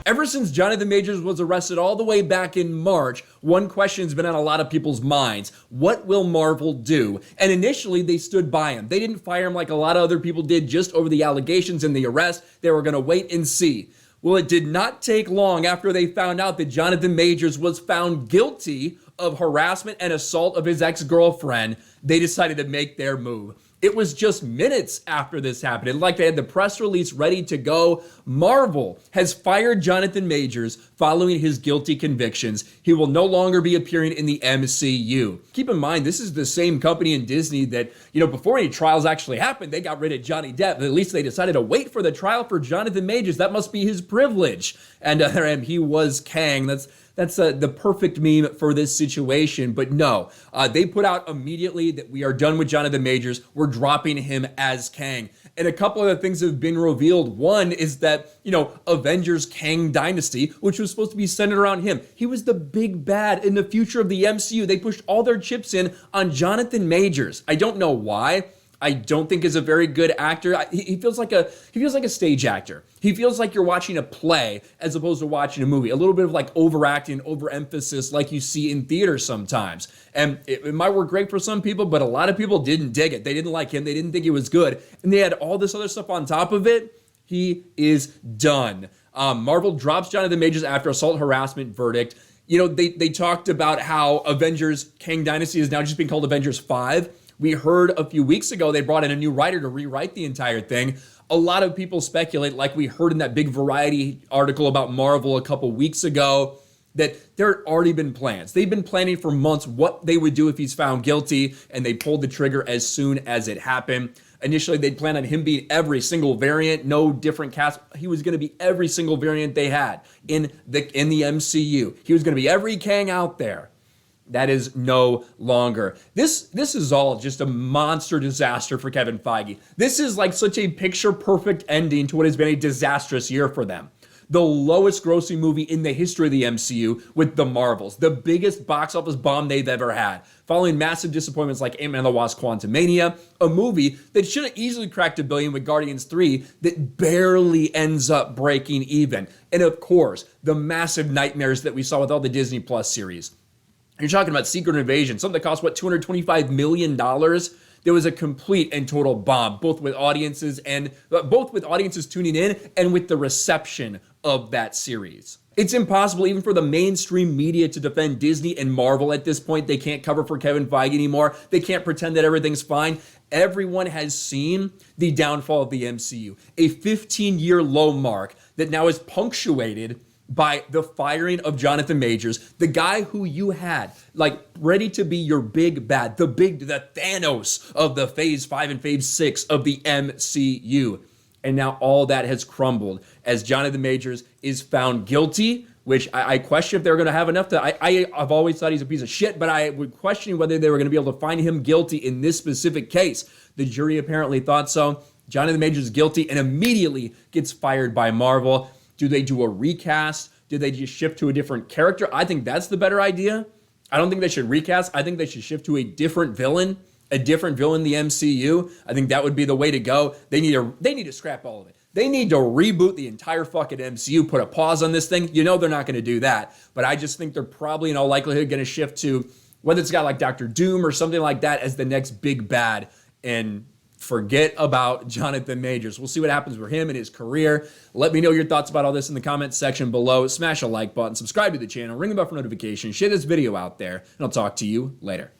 Ever since Jonathan Majors was arrested all the way back in March, one question's been on a lot of people's minds. What will Marvel do? And initially, they stood by him. They didn't fire him like a lot of other people did just over the allegations and the arrest. They were going to wait and see. Well, it did not take long after they found out that Jonathan Majors was found guilty of harassment and assault of his ex-girlfriend. They decided to make their move. It was just minutes after this happened. And like they had the press release ready to go, Marvel has fired Jonathan Majors following his guilty convictions. He will no longer be appearing in the MCU. Keep in mind, this is the same company in Disney that, before any trials actually happened, they got rid of Johnny Depp. At least they decided to wait for the trial for Jonathan Majors. That must be his privilege. And he was Kang. That's the perfect meme for this situation. But no, they put out immediately that we are done with Jonathan Majors. We're dropping him as Kang. And a couple of things have been revealed. One is that, Avengers Kang Dynasty, which was supposed to be centered around him. He was the big bad in the future of the MCU. They pushed all their chips in on Jonathan Majors. I don't know why. I don't think is a very good actor. He feels like a stage actor. He feels like you're watching a play as opposed to watching a movie. A little bit of like overacting, overemphasis like you see in theater sometimes. And it might work great for some people, but a lot of people didn't dig it. They didn't like him. They didn't think he was good. And they had all this other stuff on top of it. He is done. Marvel drops Jonathan Majors after assault harassment verdict. They talked about how Avengers Kang Dynasty is now just being called Avengers 5. We heard a few weeks ago they brought in a new writer to rewrite the entire thing. A lot of people speculate, like we heard in that big Variety article about Marvel a couple weeks ago, that there had already been plans. They've been planning for months what they would do if he's found guilty, and they pulled the trigger as soon as it happened. Initially, they'd planned on him being every single variant, no different cast. He was going to be every single variant they had in the MCU. He was going to be every Kang out there. That is no longer. This is all just a monster disaster for Kevin Feige. This is like such a picture-perfect ending to what has been a disastrous year for them. The lowest grossing movie in the history of the MCU with the Marvels. The biggest box office bomb they've ever had. Following massive disappointments like Ant-Man and the Wasp: Quantumania, a movie that should have easily cracked $1 billion with Guardians 3 that barely ends up breaking even. And of course, the massive nightmares that we saw with all the Disney Plus series. You're talking about Secret Invasion, something that cost, $225 million? There was a complete and total bomb, both with audiences tuning in and with the reception of that series. It's impossible even for the mainstream media to defend Disney and Marvel at this point. They can't cover for Kevin Feige anymore. They can't pretend that everything's fine. Everyone has seen the downfall of the MCU, a 15-year low mark that now is punctuated by the firing of Jonathan Majors, the guy who you had ready to be your big bad, the Thanos of the Phase 5 and Phase 6 of the MCU. And now all that has crumbled as Jonathan Majors is found guilty, which I question if they're going to have enough to. I've always thought he's a piece of shit, but I would question whether they were going to be able to find him guilty in this specific case. The jury apparently thought so. Jonathan Majors is guilty and immediately gets fired by Marvel. Do they do a recast? Do they just shift to a different character? I think that's the better idea. I don't think they should recast. I think they should shift to a different villain in the MCU. I think that would be the way to go. They need to scrap all of it. They need to reboot the entire fucking MCU, put a pause on this thing. They're not going to do that. But I just think they're probably in all likelihood going to shift to whether it's a guy like Dr. Doom or something like that as the next big bad, and forget about Jonathan Majors. We'll see what happens for him and his career. Let me know your thoughts about all this in the comments section below. Smash a like button, subscribe to the channel, ring the bell for notifications, share this video out there, and I'll talk to you later.